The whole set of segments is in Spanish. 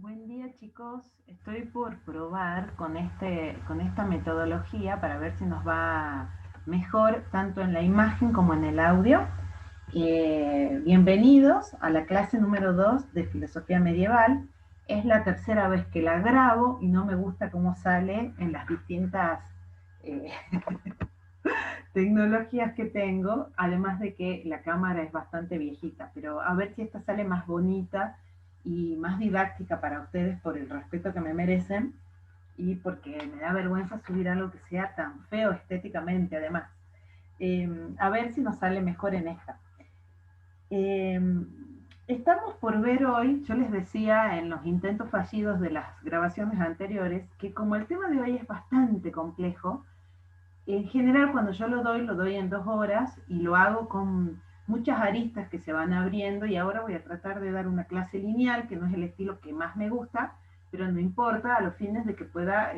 Buen día, chicos. Estoy por probar con esta metodología para ver si nos va mejor tanto en la imagen como en el audio. Bienvenidos a la clase número 2 de Filosofía Medieval. Es la tercera vez que la grabo y no me gusta cómo sale en las distintas eh, tecnologías que tengo, además de que la cámara es bastante viejita, pero a ver si esta sale más bonita y más didáctica para ustedes por el respeto que me merecen y porque me da vergüenza subir algo que sea tan feo estéticamente además. A ver si nos sale mejor en esta. Eh, Estamos por ver hoy, yo les decía en los intentos fallidos de las grabaciones anteriores, que como el tema de hoy es bastante complejo, en general, cuando yo lo doy en 2 horas y lo hago con muchas aristas que se van abriendo y ahora voy a tratar de dar una clase lineal, que no es el estilo que más me gusta, pero no importa, a los fines de que pueda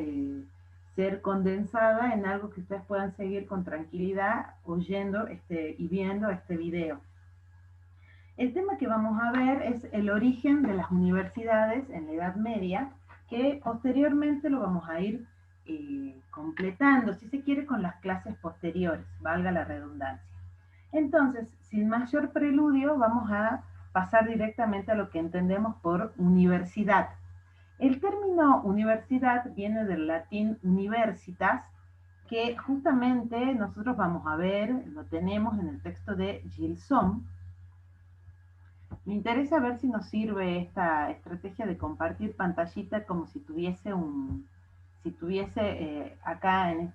ser condensada en algo que ustedes puedan seguir con tranquilidad oyendo y viendo este video. El tema que vamos a ver es el origen de las universidades en la Edad Media, que posteriormente lo vamos a ir completando, si se quiere, con las clases posteriores, valga la redundancia. Entonces, sin mayor preludio, vamos a pasar directamente a lo que entendemos por universidad. El término universidad viene del latín universitas, que justamente nosotros vamos a ver, lo tenemos en el texto de Gilson. Me interesa ver si nos sirve esta estrategia de compartir pantallita como si tuviese acá en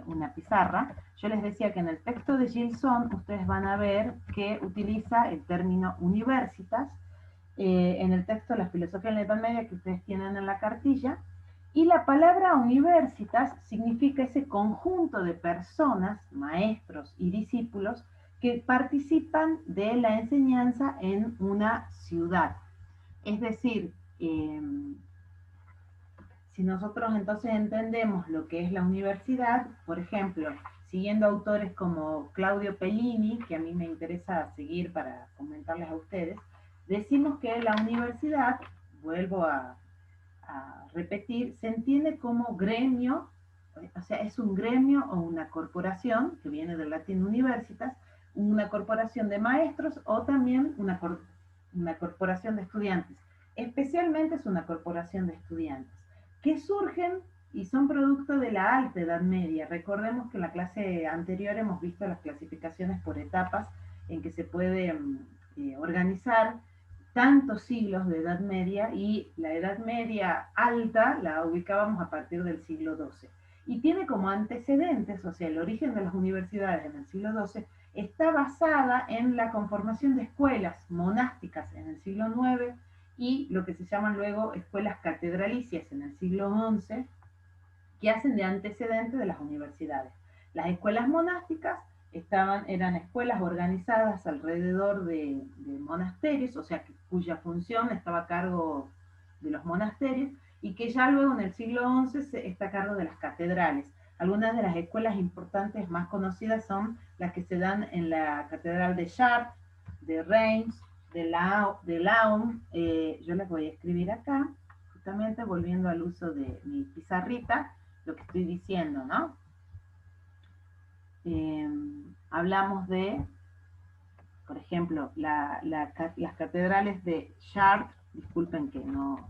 una pizarra. Yo les decía que en el texto de Gilson ustedes van a ver que utiliza el término universitas en el texto de la filosofía en la Edad Media que ustedes tienen en la cartilla. Y la palabra universitas significa ese conjunto de personas, maestros y discípulos que participan de la enseñanza en una ciudad. Es decir, si nosotros entonces entendemos lo que es la universidad, por ejemplo, siguiendo autores como Claudio Pellini, que a mí me interesa seguir para comentarles a ustedes, decimos que la universidad, vuelvo a repetir, se entiende como gremio, o sea, es un gremio o una corporación, que viene del latín universitas, una corporación de maestros o también una corporación de estudiantes. Especialmente es una corporación de estudiantes, que surgen y son producto de la alta Edad Media. Recordemos que en la clase anterior hemos visto las clasificaciones por etapas en que se puede organizar tantos siglos de Edad Media y la Edad Media alta la ubicábamos a partir del siglo XII. Y tiene como antecedentes, o sea, el origen de las universidades en el siglo XII está basada en la conformación de escuelas monásticas en el siglo IX y lo que se llaman luego escuelas catedralicias en el siglo XI, que hacen de antecedente de las universidades. Las escuelas monásticas eran escuelas organizadas alrededor de monasterios, o sea, cuya función estaba a cargo de los monasterios, y que ya luego en el siglo XI está a cargo de las catedrales. Algunas de las escuelas importantes más conocidas son las que se dan en la Catedral de Chartres, de Reims, de Laon. Yo les voy a escribir acá, justamente volviendo al uso de mi pizarrita, lo que estoy diciendo, ¿no? Eh, Hablamos de, por ejemplo, las catedrales de Chartres, disculpen que no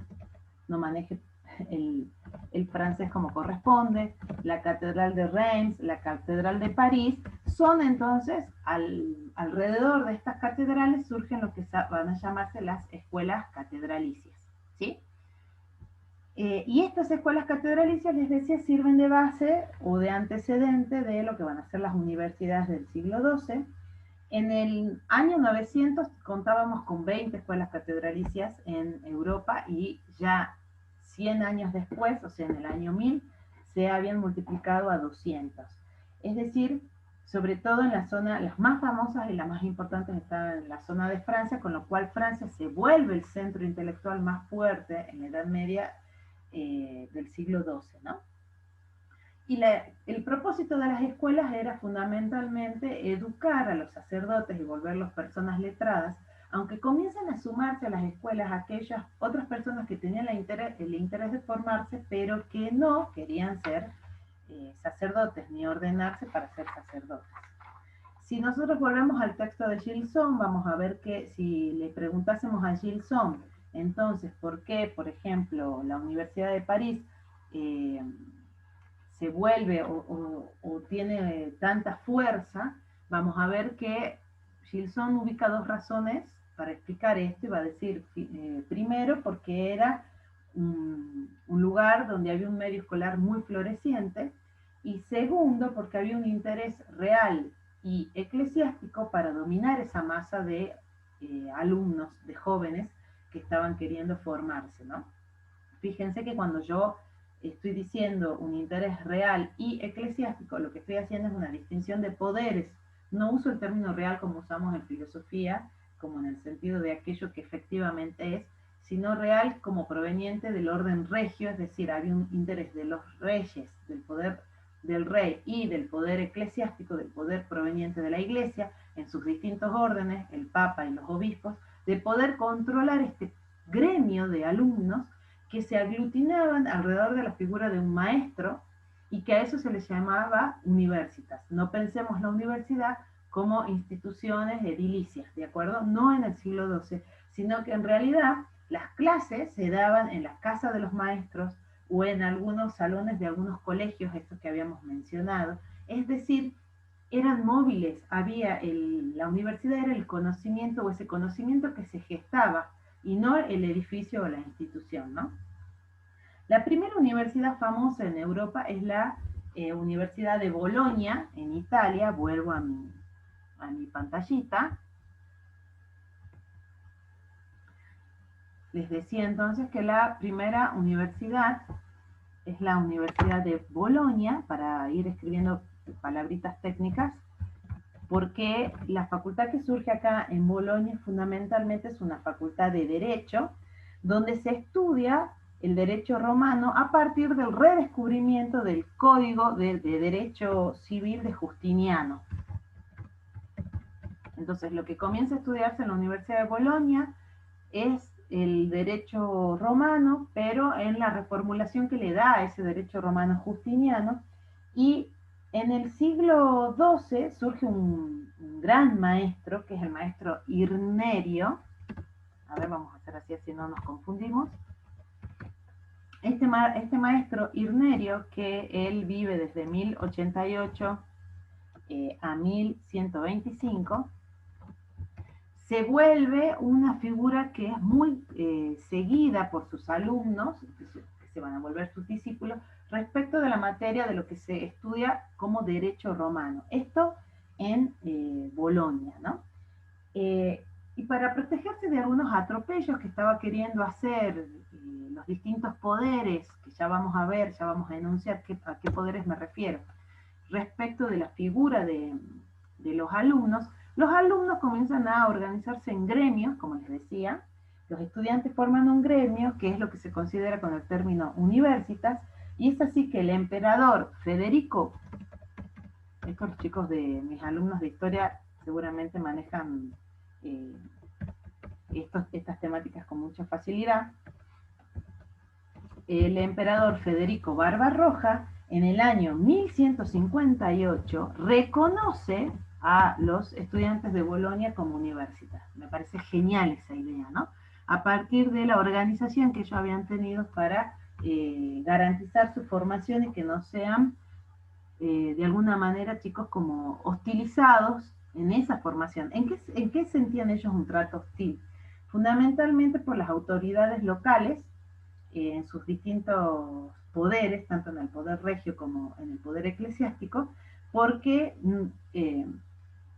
maneje el francés como corresponde, la Catedral de Reims, la Catedral de París, son entonces, alrededor de estas catedrales surgen lo que van a llamarse las escuelas catedralicias, ¿sí? Y estas escuelas catedralicias, les decía, sirven de base o de antecedente de lo que van a ser las universidades del siglo XII. En el año 900 contábamos con 20 escuelas catedralicias en Europa y ya 100 años después, o sea, en el año 1000, se habían multiplicado a 200. Es decir, sobre todo en la zona, las más famosas y las más importantes están en la zona de Francia, con lo cual Francia se vuelve el centro intelectual más fuerte en la Edad Media del siglo XII, ¿no? Y el propósito de las escuelas era fundamentalmente educar a los sacerdotes y volverlos personas letradas aunque comiencen a sumarse a las escuelas aquellas otras personas que tenían el interés de formarse, pero que no querían ser sacerdotes ni ordenarse para ser sacerdotes. Si nosotros volvemos al texto de Gilson, vamos a ver que si le preguntásemos a Gilson, entonces, ¿por qué, por ejemplo, la Universidad de París eh, se vuelve o tiene tanta fuerza? Vamos a ver que Gilson ubica dos razones para explicar esto, y va a decir, primero, porque era un lugar donde había un medio escolar muy floreciente, y segundo, porque había un interés real y eclesiástico para dominar esa masa de alumnos, de jóvenes que estaban queriendo formarse, ¿no? Fíjense que cuando yo estoy diciendo un interés real y eclesiástico, lo que estoy haciendo es una distinción de poderes. No uso el término real como usamos en filosofía, como en el sentido de aquello que efectivamente es, sino real como proveniente del orden regio, es decir, había un interés de los reyes, del poder del rey y del poder eclesiástico, del poder proveniente de la iglesia, en sus distintos órdenes, el papa y los obispos, de poder controlar este gremio de alumnos que se aglutinaban alrededor de la figura de un maestro, y que a eso se les llamaba universitas. No pensemos la universidad como instituciones edilicias, ¿de acuerdo? No en el siglo XII, sino que en realidad las clases se daban en las casas de los maestros o en algunos salones de algunos colegios, estos que habíamos mencionado. Es decir, eran móviles, la universidad era el conocimiento o ese conocimiento que se gestaba, y no el edificio o la institución, ¿no? La primera universidad famosa en Europa es la Universidad de Bolonia, en Italia. Vuelvo a mi pantallita. Les decía entonces que la primera universidad es la Universidad de Bolonia, para ir escribiendo palabritas técnicas, porque la facultad que surge acá en Bolonia fundamentalmente es una facultad de Derecho, donde se estudia el derecho romano a partir del redescubrimiento del Código de Derecho Civil de Justiniano. Entonces, lo que comienza a estudiarse en la Universidad de Bolonia es el derecho romano, pero en la reformulación que le da a ese derecho romano justiniano. Y en el siglo XII surge un gran maestro, que es el maestro Irnerio. A ver, vamos a hacer así no nos confundimos. Este maestro Irnerio, que él vive desde 1088 a 1125, se vuelve una figura que es muy seguida por sus alumnos, que se van a volver sus discípulos, respecto de la materia de lo que se estudia como derecho romano. Esto en Bolonia, ¿no? Y para protegerse de algunos atropellos que estaba queriendo hacer los distintos poderes, que ya vamos a ver, ya vamos a enunciar a qué poderes me refiero, respecto de la figura de los alumnos comienzan a organizarse en gremios, como les decía. Los estudiantes forman un gremio, que es lo que se considera con el término universitas, y es así que el emperador Federico, estos chicos de mis alumnos de historia seguramente manejan estas temáticas con mucha facilidad. El emperador Federico Barbarroja, en el año 1158, reconoce a los estudiantes de Bolonia como universitas. Me parece genial esa idea, ¿no? A partir de la organización que ellos habían tenido para garantizar su formación y que no sean, de alguna manera, chicos, como hostilizados en esa formación. ¿En qué sentían ellos un trato hostil? Fundamentalmente por las autoridades locales, en sus distintos poderes, tanto en el poder regio como en el poder eclesiástico, porque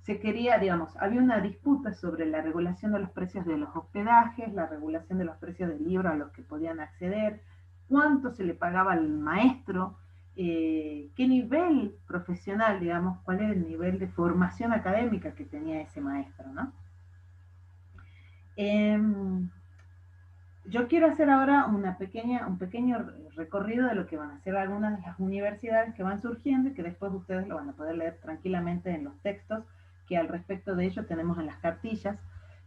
se quería, digamos, había una disputa sobre la regulación de los precios de los hospedajes, la regulación de los precios del libro a los que podían acceder, cuánto se le pagaba al maestro, qué nivel profesional, digamos, cuál era el nivel de formación académica que tenía ese maestro, ¿no? Yo quiero hacer ahora un pequeño recorrido de lo que van a ser algunas de las universidades que van surgiendo, y que después ustedes lo van a poder leer tranquilamente en los textos que al respecto de ello tenemos en las cartillas.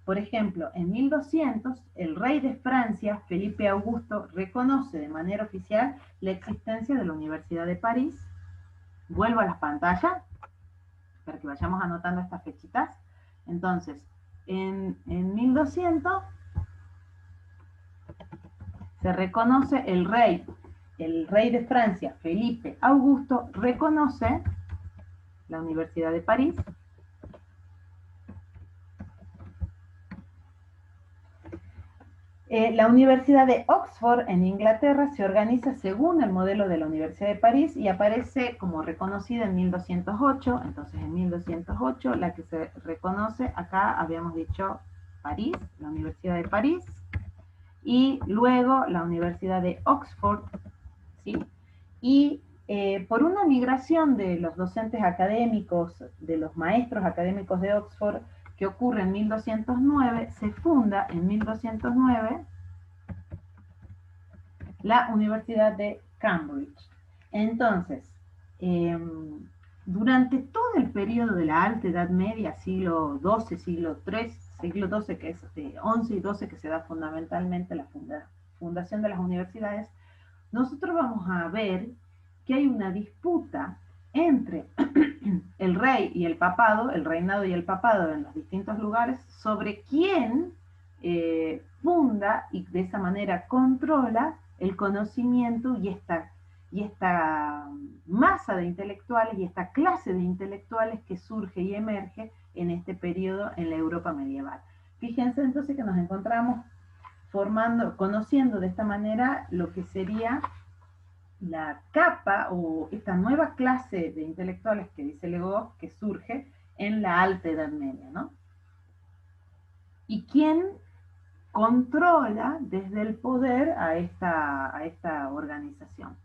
Por ejemplo, en 1200, el rey de Francia, Felipe Augusto, reconoce de manera oficial la existencia de la Universidad de París. Vuelvo a las pantallas para que vayamos anotando estas fechitas. Entonces, en 1200 se reconoce el rey de Francia, Felipe Augusto, reconoce la Universidad de París. La Universidad de Oxford en Inglaterra se organiza según el modelo de la Universidad de París y aparece como reconocida en 1208. Entonces, en 1208, la que se reconoce, acá habíamos dicho París, la Universidad de París, y luego la Universidad de Oxford, ¿sí? Y por una migración de los docentes académicos, de los maestros académicos de Oxford, que ocurre en 1209, se funda en 1209 la Universidad de Cambridge. Entonces, durante todo el periodo de la Alta Edad Media, siglo XII, siglo XIII, siglo XII, que es XI y XII, que se da fundamentalmente la fundación de las universidades, nosotros vamos a ver que hay una disputa entre el rey y el papado, el reinado y el papado en los distintos lugares, sobre quién funda y de esa manera controla el conocimiento y esta masa de intelectuales y esta clase de intelectuales que surge y emerge en este periodo en la Europa medieval. Fíjense entonces que nos encontramos conociendo de esta manera lo que sería la capa o esta nueva clase de intelectuales que dice Legoff que surge en la Alta Edad Media, ¿no? Y quién controla desde el poder a esta organización.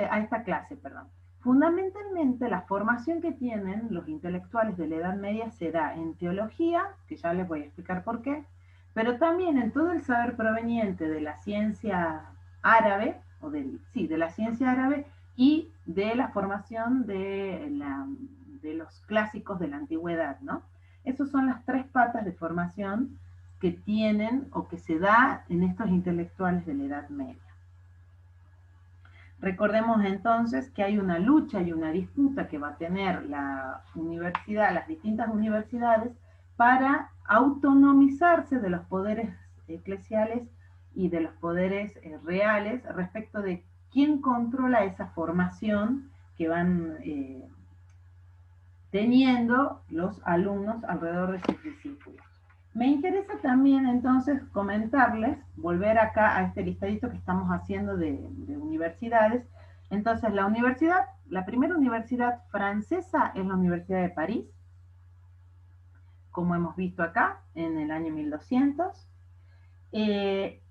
A esta clase, perdón. Fundamentalmente la formación que tienen los intelectuales de la Edad Media se da en teología, que ya les voy a explicar por qué, pero también en todo el saber proveniente de la ciencia árabe, de la ciencia árabe y de la formación de los clásicos de la antigüedad, ¿no? Esas son las tres patas de formación que tienen o que se da en estos intelectuales de la Edad Media. Recordemos entonces que hay una lucha y una disputa que va a tener la universidad, las distintas universidades, para autonomizarse de los poderes eclesiales y de los poderes reales respecto de quién controla esa formación que van teniendo los alumnos alrededor de sus discípulos. Me interesa también entonces comentarles, volver acá a este listadito que estamos haciendo de universidades. Entonces la primera universidad francesa es la Universidad de París, como hemos visto acá, en el año 1200. Se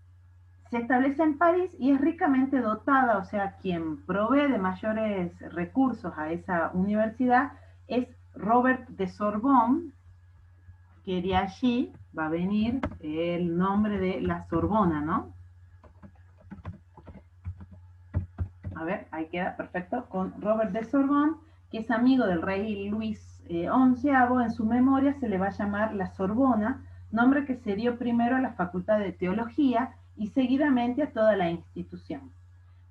establece en París y es ricamente dotada, o sea, quien provee de mayores recursos a esa universidad es Robert de Sorbonne, que de allí va a venir el nombre de la Sorbona, ¿no? A ver, ahí queda perfecto, con Robert de Sorbonne, que es amigo del rey Luis XI, en su memoria se le va a llamar la Sorbona, nombre que se dio primero a la Facultad de Teología y seguidamente a toda la institución.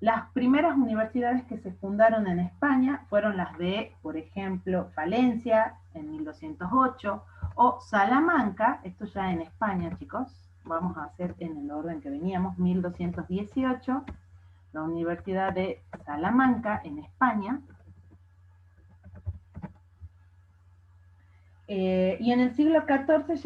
Las primeras universidades que se fundaron en España fueron las de, por ejemplo, Valencia en 1208 o Salamanca, esto ya en España, chicos, vamos a hacer en el orden que veníamos, 1218, la Universidad de Salamanca en España. Y en el siglo XIV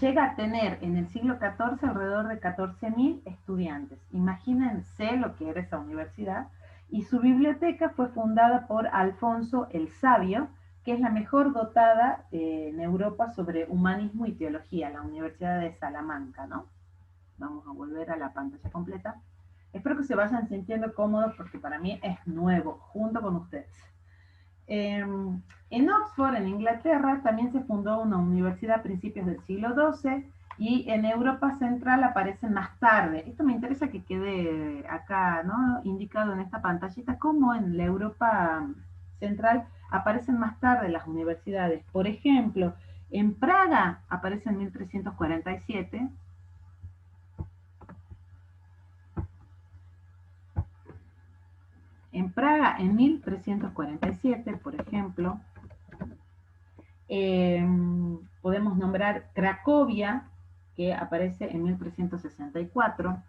llega a tener en el siglo XIV alrededor de 14.000 estudiantes. Imagínense lo que era esa universidad. Y su biblioteca fue fundada por Alfonso el Sabio, que es la mejor dotada en Europa sobre humanismo y teología, la Universidad de Salamanca, ¿no? Vamos a volver a la pantalla completa. Espero que se vayan sintiendo cómodos porque para mí es nuevo, junto con ustedes. En Oxford, en Inglaterra, también se fundó una universidad a principios del siglo XII y en Europa Central aparecen más tarde. Esto me interesa que quede acá, ¿no?, indicado en esta pantallita, cómo en la Europa Central aparecen más tarde las universidades. Por ejemplo, En Praga aparece en 1347. En Praga, en 1347, por ejemplo, podemos nombrar Cracovia, que aparece en 1364.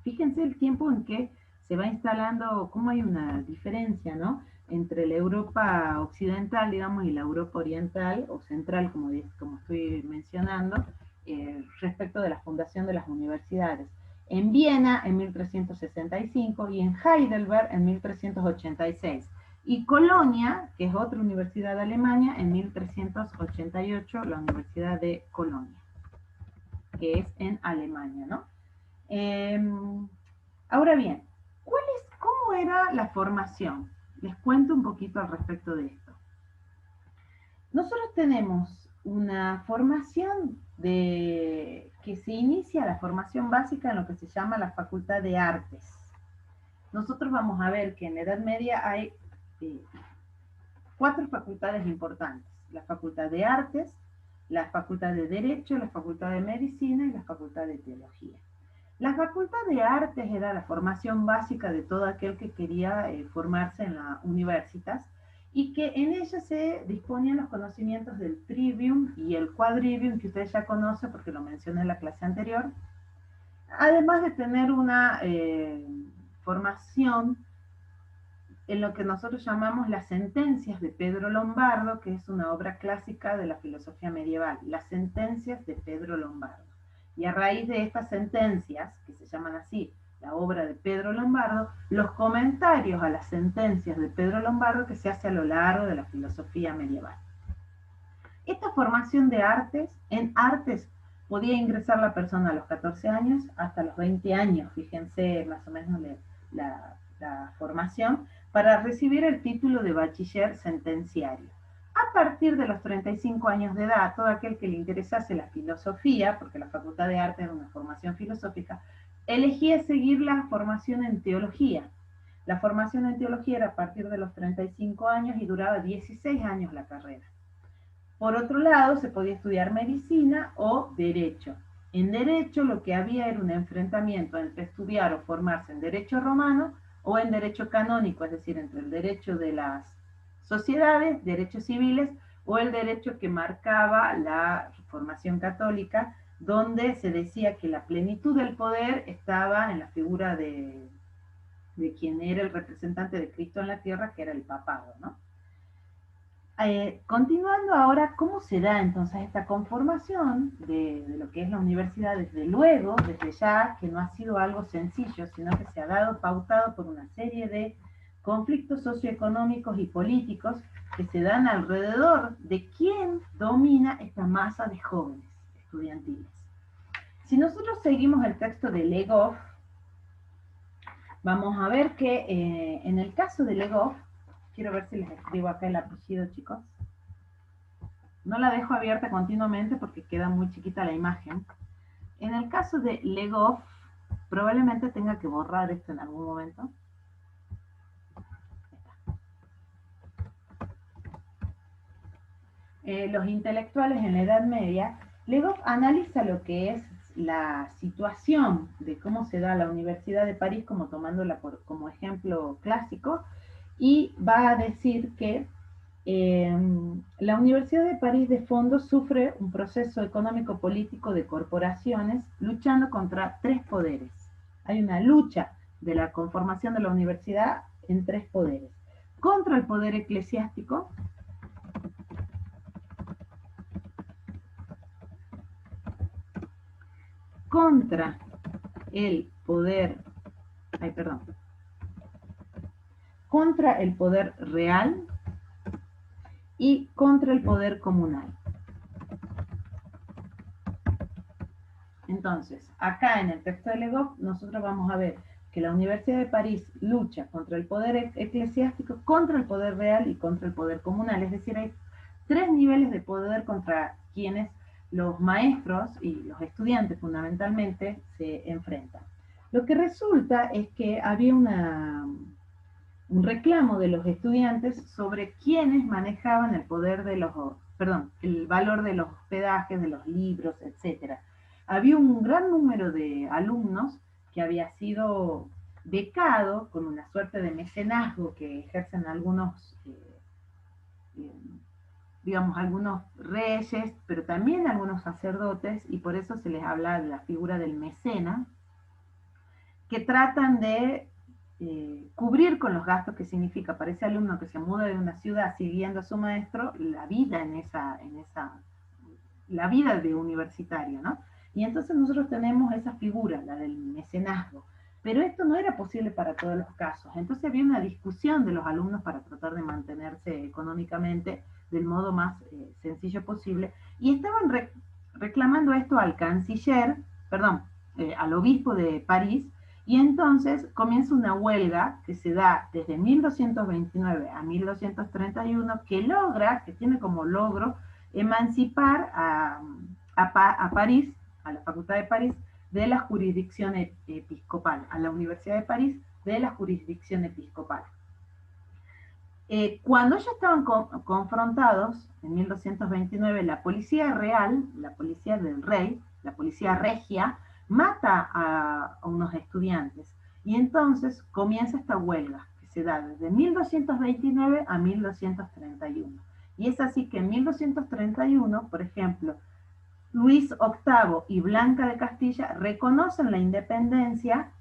Fíjense el tiempo en que se va instalando, cómo hay una diferencia, ¿no? Entre la Europa occidental, digamos, y la Europa oriental, o central, como estoy mencionando, respecto de la fundación de las universidades. En Viena, en 1365, y en Heidelberg, en 1386. Y Colonia, que es otra universidad de Alemania, en 1388, la Universidad de Colonia, que es en Alemania, ¿no? Ahora bien, ¿cómo era la formación? Les cuento un poquito al respecto de esto. Nosotros tenemos una formación que se inicia la formación básica en lo que se llama la Facultad de Artes. Nosotros vamos a ver que en la Edad Media hay 4 facultades importantes: la Facultad de Artes, la Facultad de Derecho, la Facultad de Medicina y la Facultad de Teología. La Facultad de Artes era la formación básica de todo aquel que quería formarse en la universitas, y que en ella se disponían los conocimientos del trivium y el quadrivium, que ustedes ya conocen porque lo mencioné en la clase anterior, además de tener una formación en lo que nosotros llamamos las sentencias de Pedro Lombardo, que es una obra clásica de la filosofía medieval, las sentencias de Pedro Lombardo. Y a raíz de estas sentencias, que se llaman así, la obra de Pedro Lombardo, los comentarios a las sentencias de Pedro Lombardo que se hace a lo largo de la filosofía medieval. Esta formación de artes, en artes podía ingresar la persona a los 14 años hasta los 20 años, fíjense más o menos la formación, para recibir el título de bachiller sentenciario. A partir de los 35 años de edad, todo aquel que le interesase la filosofía, porque la Facultad de Artes era una formación filosófica, elegía seguir la formación en teología. La formación en teología era a partir de los 35 años y duraba 16 años la carrera. Por otro lado, se podía estudiar medicina o derecho. En derecho lo que había era un enfrentamiento entre estudiar o formarse en derecho romano o en derecho canónico, es decir, entre el derecho de las sociedades, derechos civiles, o el derecho que marcaba la formación católica, donde se decía que la plenitud del poder estaba en la figura de quien era el representante de Cristo en la tierra, que era el papado, ¿no? Continuando ahora, ¿cómo se da entonces esta conformación de lo que es la universidad? Desde luego, desde ya, que no ha sido algo sencillo, sino que se ha dado pautado por una serie de conflictos socioeconómicos y políticos que se dan alrededor de quién domina esta masa de jóvenes estudiantiles. Si nosotros seguimos el texto de Legoff, vamos a ver que en el caso de Legoff, quiero ver si les escribo acá el apellido, chicos. No la dejo abierta continuamente porque queda muy chiquita la imagen. En el caso de Legoff, probablemente tenga que borrar esto en algún momento. Los intelectuales en la Edad Media, Legoff analiza lo que es la situación de cómo se da la Universidad de París, como tomándola como ejemplo clásico, y va a decir que la Universidad de París de fondo sufre un proceso económico-político de corporaciones luchando contra 3 poderes. Hay una lucha de la conformación de la universidad en 3 poderes. Contra el poder eclesiástico, contra el poder, contra el poder real y contra el poder comunal. Entonces, acá en el texto de Legoff, nosotros vamos a ver que la Universidad de París lucha contra el poder eclesiástico, contra el poder real y contra el poder comunal. Es decir, hay 3 niveles de poder contra quienes los maestros y los estudiantes fundamentalmente se enfrentan. Lo que resulta es que había un reclamo de los estudiantes sobre quiénes manejaban el poder de los perdón, el valor de los hospedajes, de los libros, etcétera. Había un gran número de alumnos que había sido becado con una suerte de mecenazgo que ejercen algunos, eh, digamos, algunos reyes, pero también algunos sacerdotes, y por eso se les habla de la figura del mecena, que tratan de cubrir con los gastos que significa para ese alumno que se muda de una ciudad siguiendo a su maestro la vida la vida de universitario, ¿no? Y entonces nosotros tenemos esa figura, la del mecenazgo, pero esto no era posible para todos los casos. Entonces había una discusión de los alumnos para tratar de mantenerse económicamente del modo más sencillo posible, y estaban reclamando esto al canciller, perdón, al obispo de París, y entonces comienza una huelga que se da desde 1229 a 1231, que logra, que tiene como logro emancipar a París, a la Facultad de París, de la jurisdicción episcopal, a la Universidad de París de la jurisdicción episcopal. Cuando ellos estaban confrontados, en 1229, la policía real, la policía del rey, la policía regia, mata a unos estudiantes. Y entonces comienza esta huelga, que se da desde 1229 a 1231. Y es así que en 1231, por ejemplo, Luis VIII y Blanca de Castilla reconocen la independencia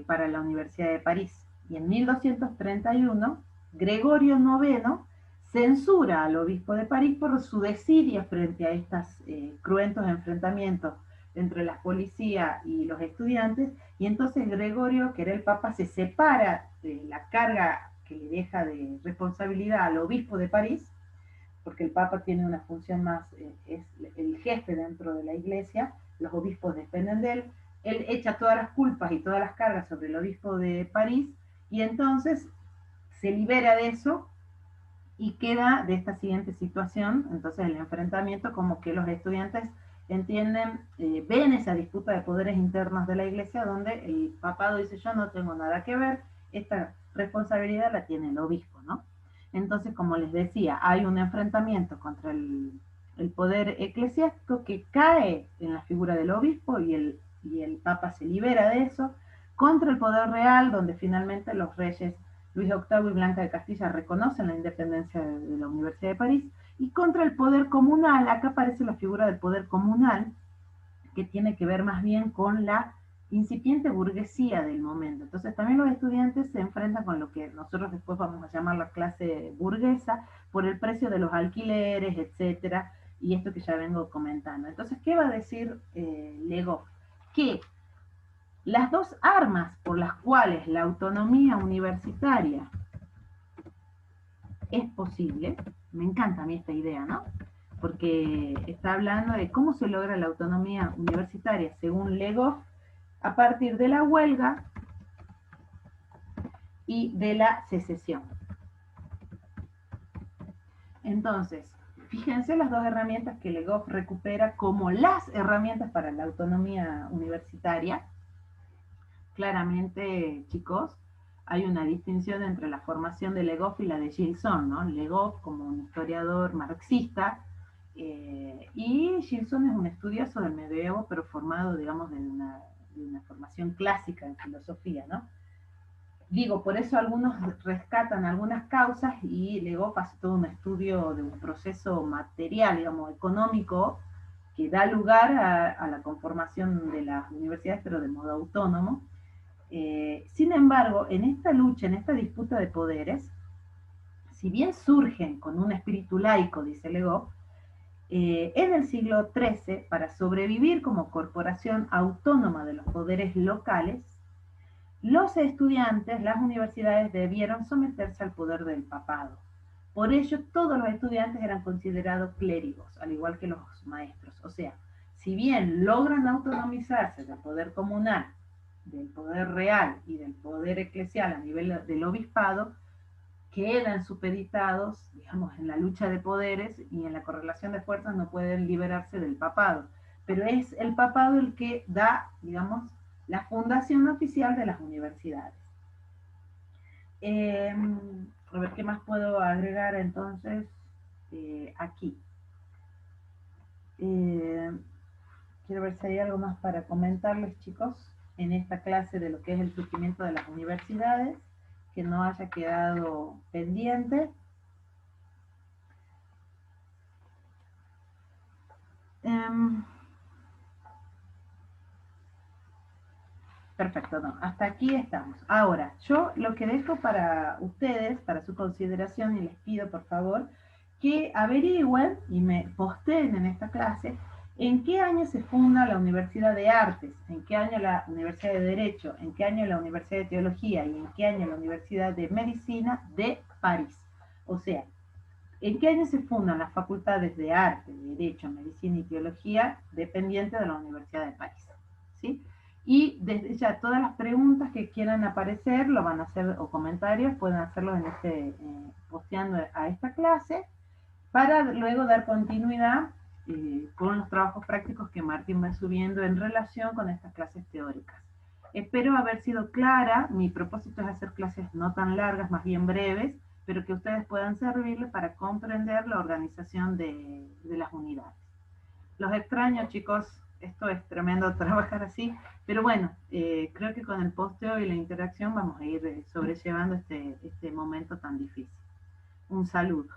para la Universidad de París. Y en 1231, Gregorio IX censura al obispo de París por su desidia frente a estos cruentos enfrentamientos entre la policía y los estudiantes, y entonces Gregorio, que era el papa, se separa de la carga que le deja de responsabilidad al obispo de París, porque el papa tiene una función más, es el jefe dentro de la iglesia, los obispos dependen de él echa todas las culpas y todas las cargas sobre el obispo de París, y entonces se libera de eso y queda de esta siguiente situación. Entonces el enfrentamiento, como que los estudiantes entienden, ven esa disputa de poderes internos de la iglesia, donde el papado dice: yo no tengo nada que ver, esta responsabilidad la tiene el obispo, ¿no? Entonces, como les decía, hay un enfrentamiento contra el poder eclesiástico que cae en la figura del obispo, y el papa se libera de eso, contra el poder real, donde finalmente los reyes Luis VIII y Blanca de Castilla reconocen la independencia de la Universidad de París, y contra el poder comunal. Acá aparece la figura del poder comunal, que tiene que ver más bien con la incipiente burguesía del momento. Entonces también los estudiantes se enfrentan con lo que nosotros después vamos a llamar la clase burguesa, por el precio de los alquileres, etcétera, y esto que ya vengo comentando. Entonces, ¿qué va a decir Legoff? Que las dos armas por las cuales la autonomía universitaria es posible, me encanta a mí esta idea, ¿no? Porque está hablando de cómo se logra la autonomía universitaria, según Legoff, a partir de la huelga y de la secesión. Entonces, fíjense las dos herramientas que Legoff recupera como las herramientas para la autonomía universitaria. Claramente, chicos, hay una distinción entre la formación de Legoff y la de Gilson, ¿no? Legoff como un historiador marxista, y Gilson es un estudioso del medioevo, pero formado, digamos, de una formación clásica en filosofía, ¿no? Digo, por eso algunos rescatan algunas causas, y Legoff hace todo un estudio de un proceso material, digamos, económico, que da lugar a la conformación de las universidades, pero de modo autónomo. Sin embargo, en esta lucha, en esta disputa de poderes, si bien surgen con un espíritu laico, dice Legoff, en el siglo XIII, para sobrevivir como corporación autónoma de los poderes locales, los estudiantes, las universidades debieron someterse al poder del papado. Por ello, todos los estudiantes eran considerados clérigos, al igual que los maestros. O sea, si bien logran autonomizarse del poder comunal, del poder real y del poder eclesial a nivel del obispado, quedan supeditados, digamos, en la lucha de poderes y en la correlación de fuerzas, no pueden liberarse del papado. Pero es el papado el que da, digamos, la fundación oficial de las universidades. A ver, ¿qué más puedo agregar entonces? aquí. Quiero ver si hay algo más para comentarles, chicos, en esta clase de lo que es el surgimiento de las universidades, que no haya quedado pendiente. Perfecto, no, hasta aquí estamos. Ahora, yo lo que dejo para ustedes, para su consideración, y les pido por favor que averigüen y me posteen en esta clase en qué año se funda la Universidad de Artes, en qué año la Universidad de Derecho, en qué año la Universidad de Teología y en qué año la Universidad de Medicina de París. O sea, en qué año se fundan las facultades de Arte, Derecho, Medicina y Teología dependientes de la Universidad de París. ¿Sí? Y desde ya todas las preguntas que quieran aparecer lo van a hacer, o comentarios, pueden hacerlo en posteando a esta clase, para luego dar continuidad con los trabajos prácticos que Martín va subiendo en relación con estas clases teóricas. Espero haber sido clara. Mi propósito es hacer clases no tan largas, más bien breves, pero que ustedes puedan servirles para comprender la organización de las unidades. Los extraño, chicos. Esto es tremendo trabajar así, pero bueno, creo que con el posteo y la interacción vamos a ir sobrellevando este momento tan difícil. Un saludo.